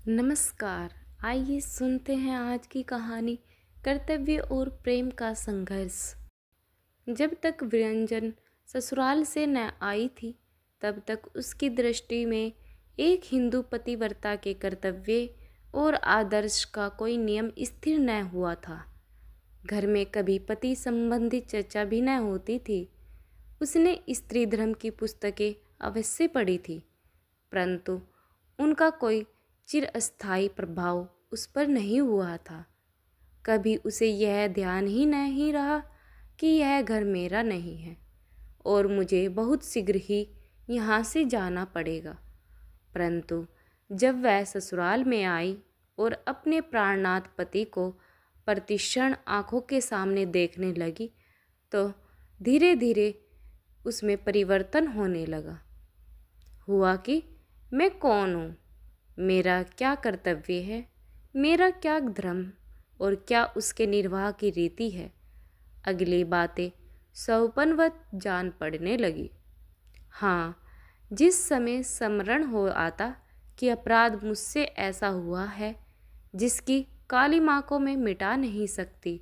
नमस्कार। आइए सुनते हैं आज की कहानी कर्तव्य और प्रेम का संघर्ष। जब तक विरंजन ससुराल से न आई थी तब तक उसकी दृष्टि में एक हिंदू पतिव्रता के कर्तव्य और आदर्श का कोई नियम स्थिर न हुआ था। घर में कभी पति संबंधी चर्चा भी न होती थी। उसने स्त्री धर्म की पुस्तकें अवश्य पढ़ी थी, परंतु उनका कोई चिरस्थायी प्रभाव उस पर नहीं हुआ था। कभी उसे यह ध्यान ही नहीं रहा कि यह घर मेरा नहीं है और मुझे बहुत शीघ्र ही यहाँ से जाना पड़ेगा। परंतु जब वह ससुराल में आई और अपने प्राणनाथ पति को प्रतिक्षण आंखों के सामने देखने लगी तो धीरे धीरे उसमें परिवर्तन होने लगा। हुआ कि मैं कौन हूँ, मेरा क्या कर्तव्य है, मेरा क्या धर्म और क्या उसके निर्वाह की रीति है। अगली बातें सौपनवत जान पड़ने लगी। हाँ, जिस समय स्मरण हो आता कि अपराध मुझसे ऐसा हुआ है जिसकी काली माकों में मिटा नहीं सकती,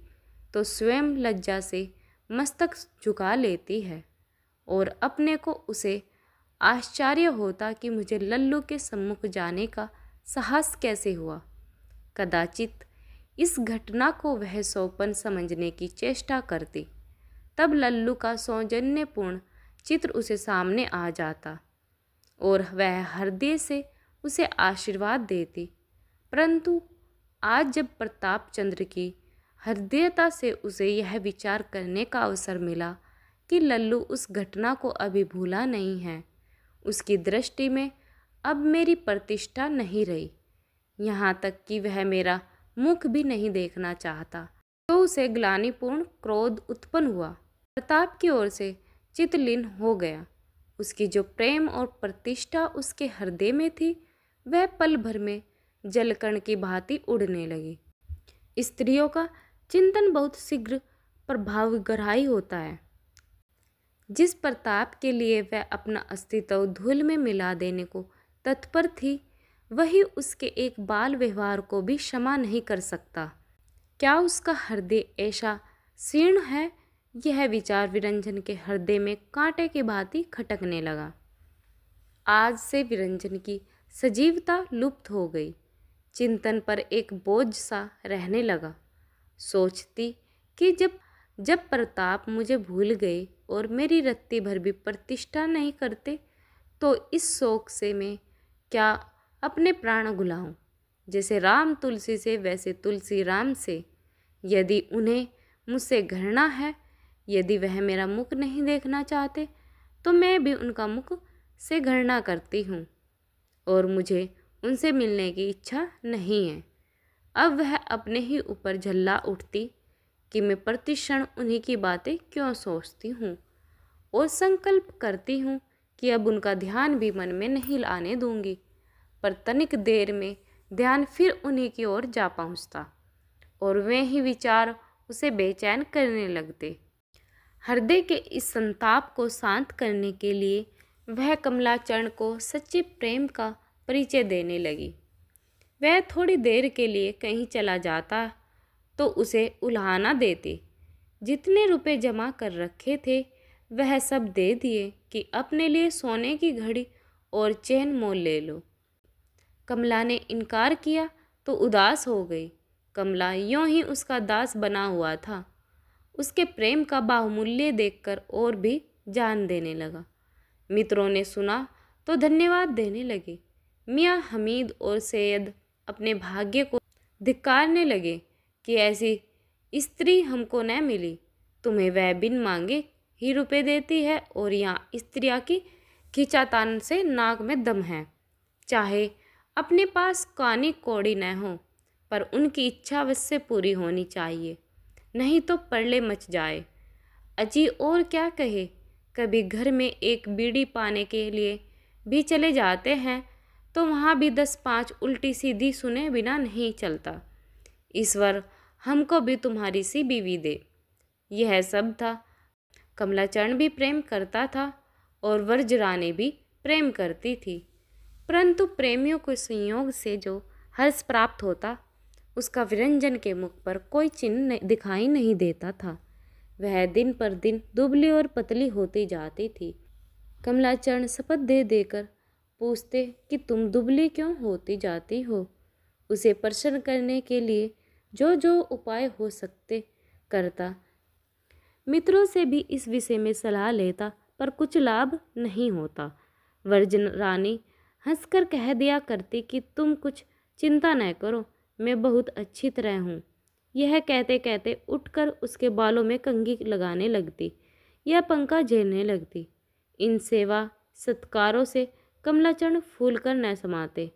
तो स्वयं लज्जा से मस्तक झुका लेती है और अपने को उसे आश्चर्य होता कि मुझे लल्लू के सम्मुख जाने का साहस कैसे हुआ। कदाचित इस घटना को वह सौपन समझने की चेष्टा करती, तब लल्लू का सौजन्यपूर्ण चित्र उसे सामने आ जाता और वह हृदय से उसे आशीर्वाद देती। परंतु आज जब प्रताप चंद्र की हृदयता से उसे यह विचार करने का अवसर मिला कि लल्लू उस घटना को अभी भूला नहीं है, उसकी दृष्टि में अब मेरी प्रतिष्ठा नहीं रही, यहाँ तक कि वह मेरा मुख भी नहीं देखना चाहता, तो उसे ग्लानिपूर्ण क्रोध उत्पन्न हुआ। प्रताप की ओर से चित्तलीन हो गया। उसकी जो प्रेम और प्रतिष्ठा उसके हृदय में थी वह पल भर में जलकण की भांति उड़ने लगी। स्त्रियों का चिंतन बहुत शीघ्र प्रभावग्राही होता है। जिस प्रताप के लिए वह अपना अस्तित्व धूल में मिला देने को तत्पर थी, वही उसके एक बाल व्यवहार को भी क्षमा नहीं कर सकता। क्या उसका हृदय ऐसा शीर्ण है? यह विचार विरंजन के हृदय में कांटे की भांति खटकने लगा। आज से विरंजन की सजीवता लुप्त हो गई। चिंतन पर एक बोझ सा रहने लगा। सोचती कि जब प्रताप मुझे भूल गए और मेरी रत्ती भर भी प्रतिष्ठा नहीं करते, तो इस शोक से मैं क्या अपने प्राण गुलाऊं। जैसे राम तुलसी से वैसे तुलसी राम से। यदि उन्हें मुझसे घृणा है, यदि वह मेरा मुख नहीं देखना चाहते, तो मैं भी उनका मुख से घृणा करती हूँ और मुझे उनसे मिलने की इच्छा नहीं है। अब वह अपने ही ऊपर झल्ला उठती कि मैं प्रतिक्षण उन्हीं की बातें क्यों सोचती हूँ और संकल्प करती हूँ कि अब उनका ध्यान भी मन में नहीं आने दूंगी। पर तनिक देर में ध्यान फिर उन्हीं की ओर जा पहुँचता और वे ही विचार उसे बेचैन करने लगते। हृदय के इस संताप को शांत करने के लिए वह कमलाचरण को सच्चे प्रेम का परिचय देने लगी। वह थोड़ी देर के लिए कहीं चला जाता तो उसे उल्हाना देती। जितने रुपए जमा कर रखे थे वह सब दे दिए कि अपने लिए सोने की घड़ी और चैन मोल ले लो। कमला ने इनकार किया तो उदास हो गई। कमला यों ही उसका दास बना हुआ था। उसके प्रेम का बाहुमूल्य देखकर और भी जान देने लगा। मित्रों ने सुना तो धन्यवाद देने लगे। मियाँ हमीद और सैयद अपने भाग्य को धिक्कारने लगे कि ऐसी स्त्री हमको न मिली। तुम्हें वह बिन मांगे ही रुपए देती है और यहाँ स्त्रियाँ की खींचातान से नाक में दम है। चाहे अपने पास कानी कौड़ी न हो, पर उनकी इच्छा अवश्य पूरी होनी चाहिए, नहीं तो प्रलय मच जाए। अजी और क्या कहे, कभी घर में एक बीड़ी पाने के लिए भी चले जाते हैं तो वहाँ भी 10-5 उल्टी सीधी सुने बिना नहीं चलता। ईश्वर हमको भी तुम्हारी सी बीवी दे। यह सब था। कमलाचरण भी प्रेम करता था और वर्जरानी भी प्रेम करती थी, परंतु प्रेमियों के संयोग से जो हर्ष प्राप्त होता, उसका विरंजन के मुख पर कोई चिन्ह दिखाई नहीं देता था। वह दिन पर दिन दुबली और पतली होती जाती थी। कमलाचरण शपथ दे देकर पूछते कि तुम दुबली क्यों होती जाती हो। उसे प्रसन्न करने के लिए जो जो उपाय हो सकते करता। मित्रों से भी इस विषय में सलाह लेता, पर कुछ लाभ नहीं होता। वर्जन रानी हंसकर कह दिया करती कि तुम कुछ चिंता न करो, मैं बहुत अच्छी तरह हूँ। यह कहते कहते उठकर उसके बालों में कंघी लगाने लगती या पंखा झेलने लगती। इन सेवा सत्कारों से कमलाचरण फूलकर न समाते,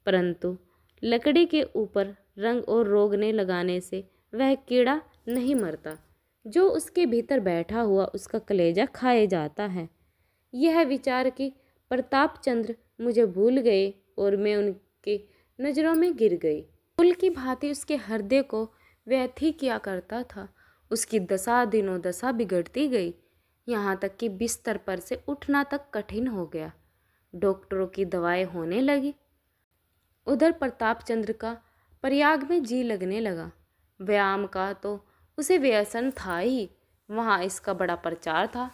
परंतु लकड़ी के ऊपर रंग और रोगने लगाने से वह कीड़ा नहीं मरता जो उसके भीतर बैठा हुआ उसका कलेजा खाए जाता है। यह विचार कि प्रताप चंद्र मुझे भूल गए और मैं उनके नज़रों में गिर गई, फूल की भांति उसके हृदय को व्यथित किया करता था। उसकी दशा दिनों दशा बिगड़ती गई, यहाँ तक कि बिस्तर पर से उठना तक कठिन हो गया। डॉक्टरों की दवाएं होने लगी। उधर प्रताप चंद्र का प्रयाग में जी लगने लगा। व्यायाम का तो उसे व्यसन था ही, वहाँ इसका बड़ा प्रचार था।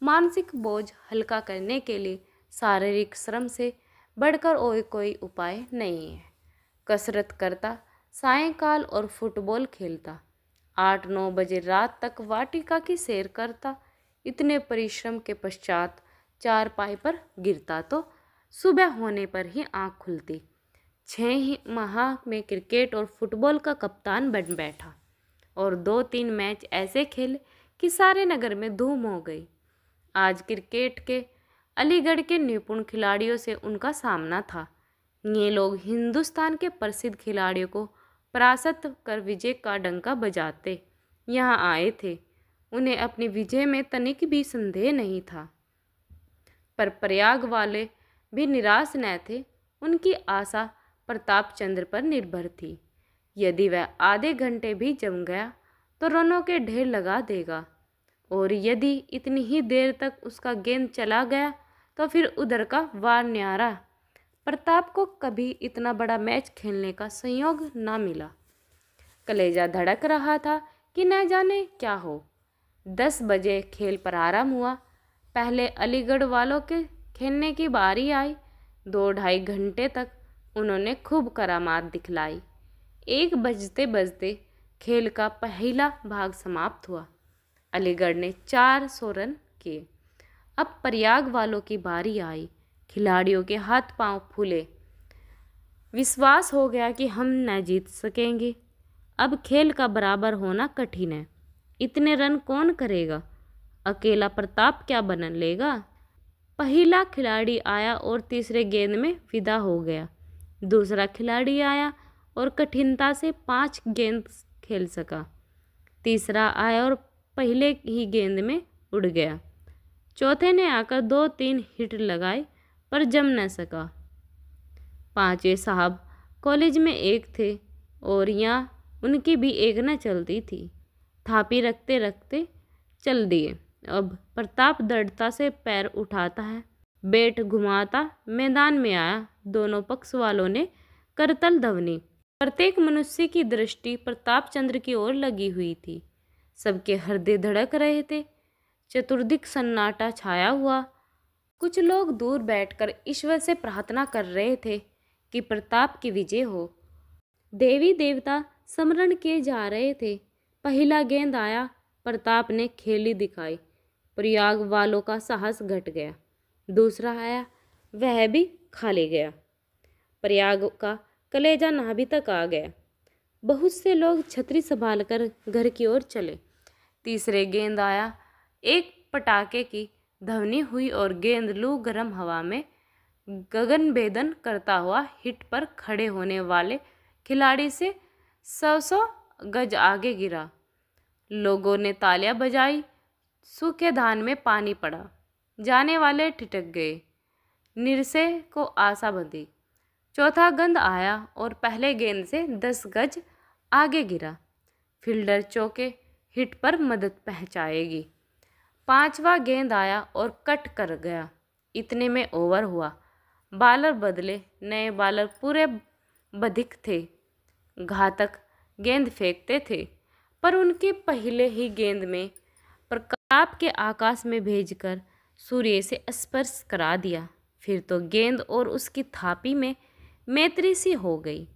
मानसिक बोझ हल्का करने के लिए शारीरिक श्रम से बढ़कर और कोई उपाय नहीं है। कसरत करता, सायंकाल और फुटबॉल खेलता, 8-9 बजे रात तक वाटिका की सैर करता। इतने परिश्रम के पश्चात चारपाई पर गिरता तो सुबह होने पर ही आँख खुलती। 6 माह में क्रिकेट और फुटबॉल का कप्तान बन बैठा और 2-3 मैच ऐसे खेले कि सारे नगर में धूम हो गई। आज क्रिकेट के अलीगढ़ के निपुण खिलाड़ियों से उनका सामना था। ये लोग हिंदुस्तान के प्रसिद्ध खिलाड़ियों को परास्त कर विजय का डंका बजाते यहाँ आए थे। उन्हें अपनी विजय में तनिक भी संदेह नहीं था, पर प्रयाग वाले भी निराश न थे। उनकी आशा प्रताप चंद्र पर निर्भर थी। यदि वह आधे घंटे भी जम गया तो रनों के ढेर लगा देगा, और यदि इतनी ही देर तक उसका गेंद चला गया तो फिर उधर का वार न्यारा। प्रताप को कभी इतना बड़ा मैच खेलने का संयोग ना मिला। कलेजा धड़क रहा था कि न जाने क्या हो। 10 बजे खेल प्रारंभ हुआ। पहले अलीगढ़ वालों के खेलने की बारी आई। 2-2.5 घंटे तक उन्होंने खूब करामात दिखलाई। 1 बजते बजते खेल का पहला भाग समाप्त हुआ। अलीगढ़ ने 400 रन किए। अब प्रयाग वालों की बारी आई। खिलाड़ियों के हाथ पांव फूले। विश्वास हो गया कि हम न जीत सकेंगे। अब खेल का बराबर होना कठिन है। इतने रन कौन करेगा? अकेला प्रताप क्या बन लेगा? पहला खिलाड़ी आया और तीसरे गेंद में विदा हो गया। दूसरा खिलाड़ी आया और कठिनता से 5 गेंद खेल सका। तीसरा आया और पहले ही गेंद में उड़ गया। चौथे ने आकर 2-3 हिट लगाए पर जम न सका। 5वें साहब कॉलेज में एक थे और यहाँ उनकी भी एक न चलती थी। थापी रखते रखते चल दिए। अब प्रताप दृढ़ता से पैर उठाता है, बैट घुमाता मैदान में आया। दोनों पक्ष वालों ने करतल ध्वनि। प्रत्येक मनुष्य की दृष्टि प्रताप चंद्र की ओर लगी हुई थी। सबके हृदय धड़क रहे थे। चतुर्दिक सन्नाटा छाया हुआ। कुछ लोग दूर बैठकर ईश्वर से प्रार्थना कर रहे थे कि प्रताप की विजय हो। देवी देवता स्मरण किए जा रहे थे। पहला गेंद आया, प्रताप ने खेली दिखाई। प्रयाग वालों का साहस घट गया। दूसरा आया, वह भी खा ले गया। प्रयाग का कलेजा नाभि तक आ गया। बहुत से लोग छतरी संभालकर घर की ओर चले। तीसरे गेंद आया। एक पटाखे की ध्वनि हुई और गेंद लू गर्म हवा में गगन भेदन करता हुआ हिट पर खड़े होने वाले खिलाड़ी से 100 गज आगे गिरा। लोगों ने तालियां बजाई। सूखे धान में पानी पड़ा। जाने वाले ठिठक गए। निरसे को आशा बंधी। चौथा गेंद आया और पहले गेंद से 10 गज आगे गिरा। फील्डर चौके हिट पर मदद पहुंचाएगी। 5वां गेंद आया और कट कर गया। इतने में ओवर हुआ। बॉलर बदले। नए बॉलर पूरे बधिक थे, घातक गेंद फेंकते थे, पर उनके पहले ही गेंद में प्रताप के आकाश में भेजकर सूर्य से स्पर्श करा दिया। फिर तो गेंद और उसकी थापी में मैत्री सी हो गई।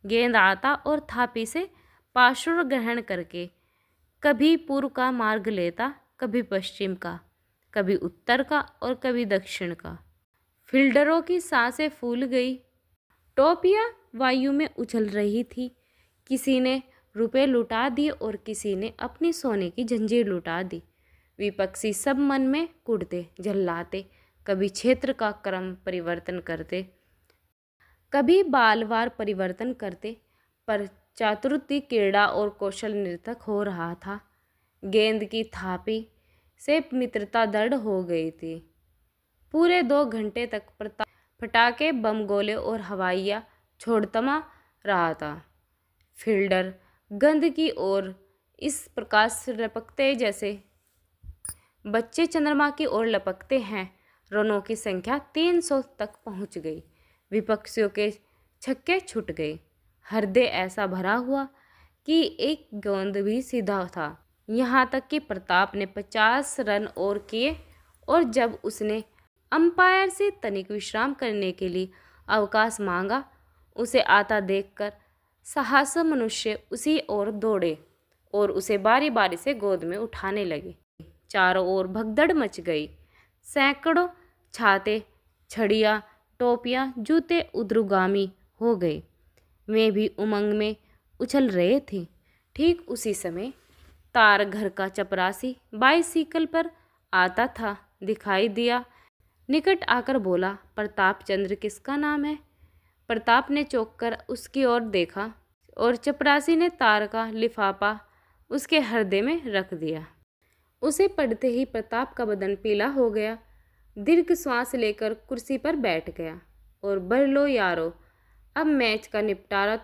गेंद आता और थापी से पार्श्व ग्रहण करके कभी पूर्व का मार्ग लेता, कभी पश्चिम का, कभी उत्तर का और कभी दक्षिण का। फील्डरों की सांसें फूल गई। टोपियां वायु में उछल रही थी। किसी ने रुपए लुटा दिए और किसी ने अपनी सोने की जंजीर लुटा दी। विपक्षी सब मन में कुढ़ते, झल्लाते, कभी क्षेत्र का क्रम परिवर्तन करते, कभी बालवार परिवर्तन करते, पर चातुर्य क्रीड़ा और कौशल नर्तक हो रहा था। गेंद की थापी से मित्रता दृढ़ हो गई थी। पूरे 2 घंटे तक प्रताप पटाखे, बम, गोले और हवाइयाँ छोड़तमा रहा था। फील्डर गंद की ओर इस प्रकार से लपकते जैसे बच्चे चंद्रमा की ओर लपकते हैं। रनों की संख्या 300 तक पहुंच गई। विपक्षियों के छक्के छूट गए। हृदय ऐसा भरा हुआ कि एक गेंद भी सीधा था। यहाँ तक कि प्रताप ने 50 रन और किए, और जब उसने अंपायर से तनिक विश्राम करने के लिए अवकाश मांगा, उसे आता देखकर साहसी मनुष्य उसी ओर दौड़े और उसे बारी बारी से गोद में उठाने लगे। चारों ओर भगदड़ मच गई। सैकड़ों छाते, छड़ियाँ, टोपियाँ, जूते उद्रुगामी हो गए। वे भी उमंग में उछल रहे थे। ठीक उसी समय तार घर का चपरासी बाईसाइकिल पर आता था दिखाई दिया। निकट आकर बोला, प्रताप चंद्र किसका नाम है? प्रताप ने चौंक कर उसकी ओर देखा और चपरासी ने तार का लिफाफा उसके हृदय में रख दिया। उसे पढ़ते ही प्रताप का बदन पीला हो गया। दीर्घ श्वास लेकर कुर्सी पर बैठ गया और बढ़ लो यारो, अब मैच का निपटारा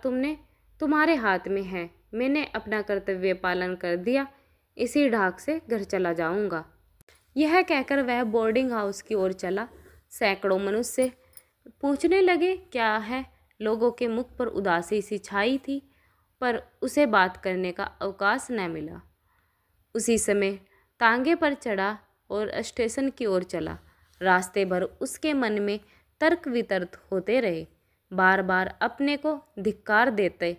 तुम्हारे हाथ में है। मैंने अपना कर्तव्य पालन कर दिया, इसी ढाक से घर चला जाऊंगा। यह कहकर वह बोर्डिंग हाउस की ओर चला। सैकड़ों मनुष्य पूछने लगे क्या है। लोगों के मुख पर उदासी सी छाई थी, पर उसे बात करने का अवकाश न मिला। उसी समय तांगे पर चढ़ा और स्टेशन की ओर चला। रास्ते भर उसके मन में तर्क वितर्क होते रहे। बार बार अपने को धिक्कार देते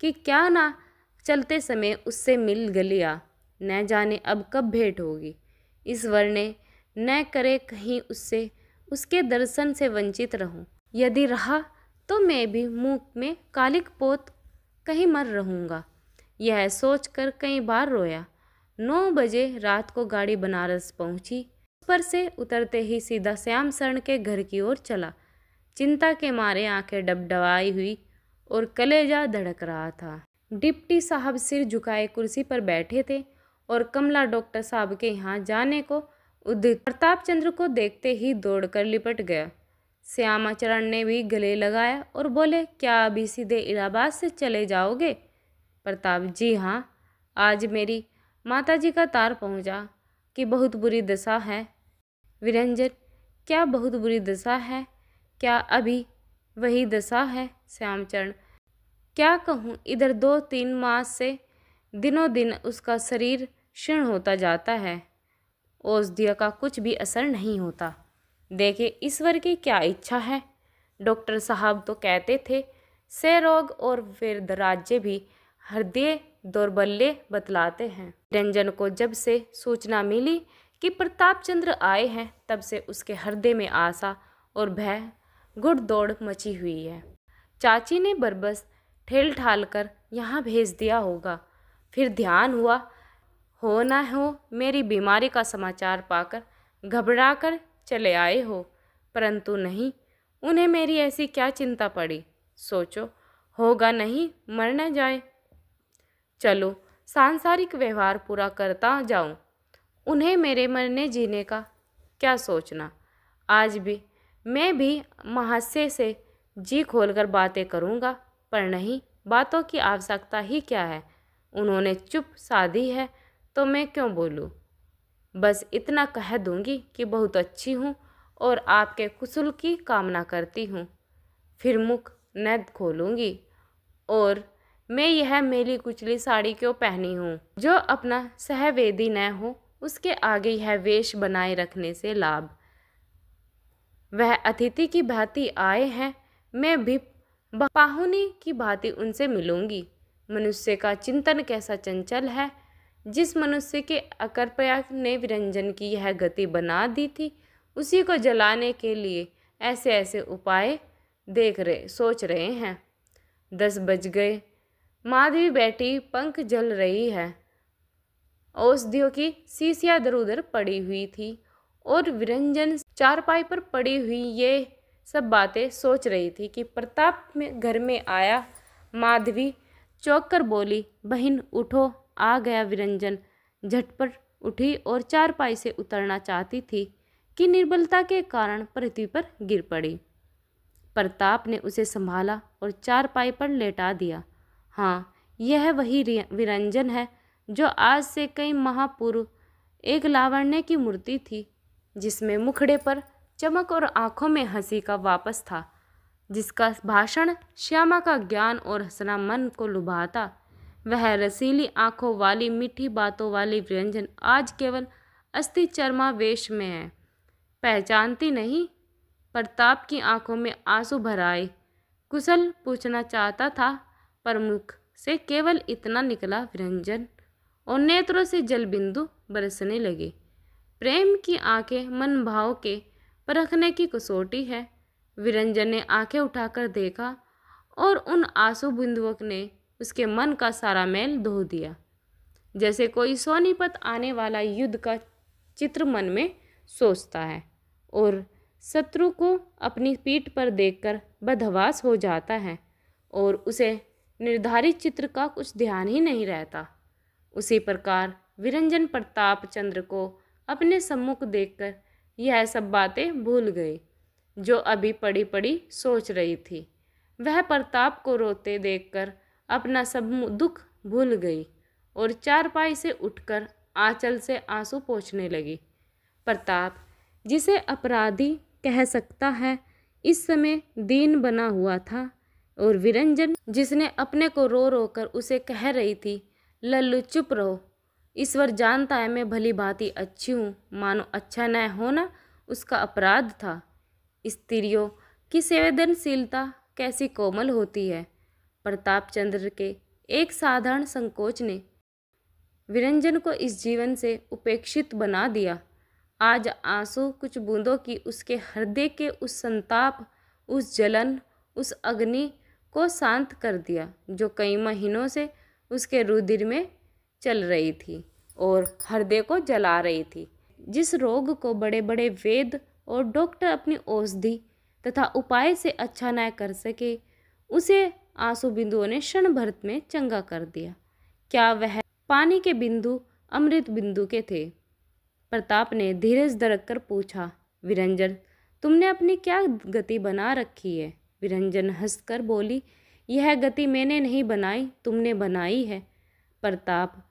कि क्या ना चलते समय उससे मिल गलिया, न जाने अब कब भेंट होगी। ईश्वर ने न करे कहीं उसके दर्शन से वंचित रहूं। यदि रहा तो मैं भी मुंह में कालिक पोत कहीं मर रहूँगा। यह सोचकर कई बार रोया। 9 बजे रात को गाड़ी बनारस पहुंची। उस पर से उतरते ही सीधा श्याम शरण के घर की ओर चला। चिंता के मारे आंखें डबडबाई हुई और कलेजा धड़क रहा था। डिप्टी साहब सिर झुकाए कुर्सी पर बैठे थे और कमला डॉक्टर साहब के यहाँ जाने को उद्युक्त। प्रताप चंद्र को देखते ही दौड़कर लिपट गया। श्यामाचरण ने भी गले लगाया और बोले, क्या अभी सीधे इलाहाबाद से चले जाओगे? प्रताप, जी हाँ, आज मेरी माताजी का तार पहुँचा कि बहुत बुरी दशा है। वीरंजन, क्या बहुत बुरी दशा है? क्या अभी वही दशा है? श्यामचरण, क्या कहूँ, इधर 2-3 मास से दिनों दिन उसका शरीर क्षीण होता जाता है। औषधियों का कुछ भी असर नहीं होता। देखे ईश्वर की क्या इच्छा है। डॉक्टर साहब तो कहते थे क्षय रोग और फिर राज्य भी हृदय दौर्बल्य बतलाते हैं। रंजन को जब से सूचना मिली कि प्रताप चंद्र आए हैं, तब से उसके हृदय में आशा और भय गुड़दौड़ मची हुई है। चाची ने बरबस ठेल ठाल कर यहाँ भेज दिया होगा। फिर ध्यान हुआ हो ना हो मेरी बीमारी का समाचार पाकर घबराकर चले आए हो, परंतु नहीं, उन्हें मेरी ऐसी क्या चिंता पड़ी। सोचो, होगा नहीं, मर न जाए। चलो सांसारिक व्यवहार पूरा करता जाऊं, उन्हें मेरे मरने जीने का क्या सोचना। आज भी मैं भी महाशय से जी खोलकर बातें करूंगा, पर नहीं, बातों की आवश्यकता ही क्या है। उन्होंने चुप साधी है तो मैं क्यों बोलूं। बस इतना कह दूंगी कि बहुत अच्छी हूँ और आपके कुशल की कामना करती हूँ। फिर मुख न खोलूंगी। और मैं यह मेली कुचली साड़ी क्यों पहनी हूँ? जो अपना सहवेदी न हो उसके आगे यह वेश बनाए रखने से लाभ। वह अतिथि की भांति आए हैं, मैं भी पाहुनी की भांति उनसे मिलूंगी। मनुष्य का चिंतन कैसा चंचल है। जिस मनुष्य के अकर्पया ने विरंजन की यह गति बना दी थी, उसी को जलाने के लिए ऐसे ऐसे उपाय सोच रहे हैं। 10 बज गए। माधवी बैठी पंख जल रही है। औषधियों की शीशियां इधर उधर पड़ी हुई थी और विरंजन चारपाई पर पड़ी हुई ये सब बातें सोच रही थी कि प्रताप में घर में आया। माधवी चौंक कर बोली, बहन उठो, आ गया विरंजन। झटपट उठी और चारपाई से उतरना चाहती थी कि निर्बलता के कारण पृथ्वी पर गिर पड़ी। प्रताप ने उसे संभाला और चारपाई पर लेटा दिया। हाँ, यह वही विरंजन है जो आज से कई माह पूर्व एक लावण्य की मूर्ति थी, जिसमें मुखड़े पर चमक और आंखों में हंसी का वापस था, जिसका भाषण श्यामा का ज्ञान और हंसना मन को लुभाता। वह रसीली आंखों वाली मीठी बातों वाली विरंजन आज केवल अस्थि चर्मा वेश में है। पहचानती नहीं? प्रताप की आंखों में आंसू भर आए। कुशल पूछना चाहता था, पर मुख से केवल इतना निकला, विरंजन, और नेत्रों से जल बिंदु बरसने लगे। प्रेम की आंखें मन भाव के परखने की कसौटी है। विरंजन ने आंखें उठाकर देखा और उन आंसू बिंदुओं ने उसके मन का सारा मैल धो दिया। जैसे कोई सोनीपत आने वाला युद्ध का चित्र मन में सोचता है और शत्रु को अपनी पीठ पर देखकर बदहवास हो जाता है और उसे निर्धारित चित्र का कुछ ध्यान ही नहीं रहता। उसी प्रकार विरंजन प्रताप चंद्र को अपने सम्मुख देखकर यह सब बातें भूल गए जो अभी पड़ी पड़ी सोच रही थी। वह प्रताप को रोते देखकर अपना सब दुख भूल गई और चारपाई से उठकर आंचल से आंसू पोंछने लगी। प्रताप, जिसे अपराधी कह सकता है, इस समय दीन बना हुआ था और विरंजन, जिसने अपने को रो रो कर उसे कह रही थी, लल्लू चुप रहो, ईश्वर जानता है मैं भली भांति अच्छी हूँ, मानो अच्छा न होना उसका अपराध था। स्त्रियों की संवेदनशीलता कैसी कोमल होती है। प्रताप चंद्र के एक साधारण संकोच ने विरंजन को इस जीवन से उपेक्षित बना दिया। आज आंसू कुछ बूंदों की उसके हृदय के उस संताप, उस जलन, उस अग्नि को शांत कर दिया जो कई महीनों से उसके रुधिर में चल रही थी और हृदय को जला रही थी। जिस रोग को बड़े बड़े वेद और डॉक्टर अपनी औषधि तथा उपाय से अच्छा न कर सके, उसे आंसू बिंदुओं ने क्षण भर में चंगा कर दिया। क्या वह पानी के बिंदु अमृत बिंदु के थे? प्रताप ने धीरज धरक कर पूछा, विरंजन, तुमने अपनी क्या गति बना रखी है? विरंजन हंसकर बोली, यह गति मैंने नहीं बनाई, तुमने बनाई है। प्रताप,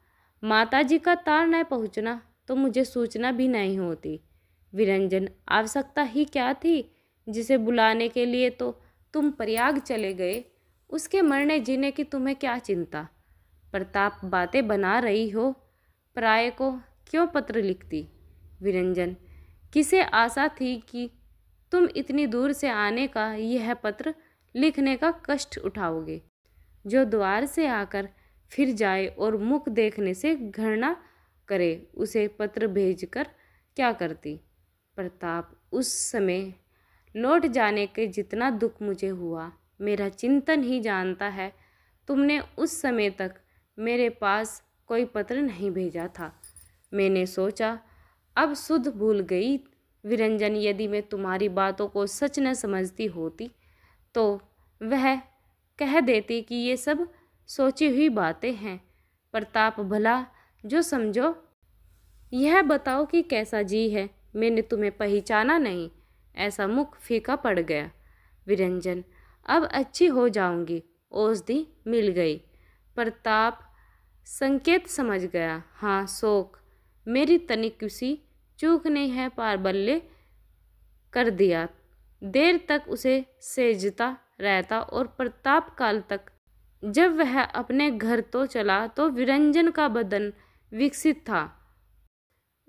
माताजी का तार न पहुँचना तो मुझे सूचना भी नहीं होती। विरंजन, आवश्यकता ही क्या थी? जिसे बुलाने के लिए तो तुम प्रयाग चले गए, उसके मरने जीने की तुम्हें क्या चिंता? प्रताप, बातें बना रही हो, पराये को क्यों पत्र लिखती? विरंजन, किसे आशा थी कि तुम इतनी दूर से आने का यह पत्र लिखने का कष्ट उठाओगे, जो द्वार से आकर फिर जाए और मुख देखने से घृणा करे, उसे पत्र भेजकर क्या करती? प्रताप, उस समय लौट जाने के जितना दुख मुझे हुआ, मेरा चिंतन ही जानता है। तुमने उस समय तक मेरे पास कोई पत्र नहीं भेजा था। मैंने सोचा अब सुध भूल गई। विरंजन, यदि मैं तुम्हारी बातों को सच न समझती होती तो वह कह देती कि ये सब सोची हुई बातें हैं। प्रताप, भला जो समझो। यह बताओ कि कैसा जी है? मैंने तुम्हें पहचाना नहीं। ऐसा मुख फीका पड़ गया। विरंजन, अब अच्छी हो जाऊंगी, औषधि मिल गई। प्रताप संकेत समझ गया। हाँ, शोक, मेरी तनिक सी चूक ने है प्राबल्य कर दिया। देर तक उसे सेजता रहता और प्रताप काल तक जब वह अपने घर तो चला तो विरंजन का बदन विकसित था।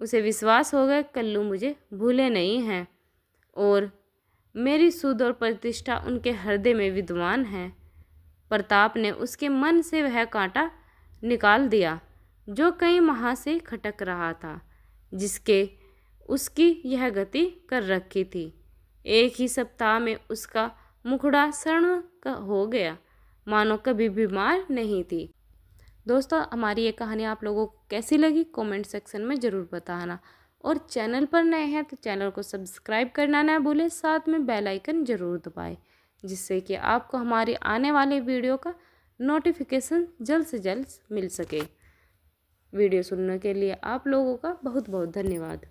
उसे विश्वास हो गया कल्लू मुझे भूले नहीं हैं और मेरी सुध और प्रतिष्ठा उनके हृदय में विद्यमान है। प्रताप ने उसके मन से वह कांटा निकाल दिया जो कई माह से खटक रहा था, जिसके उसकी यह गति कर रखी थी। एक ही सप्ताह में उसका मुखड़ा स्वर्ण का हो गया, मानो कभी बीमार नहीं थी। दोस्तों, हमारी ये कहानी आप लोगों को कैसी लगी कमेंट सेक्शन में ज़रूर बताना, और चैनल पर नए हैं तो चैनल को सब्सक्राइब करना ना भूलें, साथ में बेल आइकन ज़रूर दबाएं, जिससे कि आपको हमारी आने वाले वीडियो का नोटिफिकेशन जल्द से जल्द मिल सके। वीडियो सुनने के लिए आप लोगों का बहुत बहुत धन्यवाद।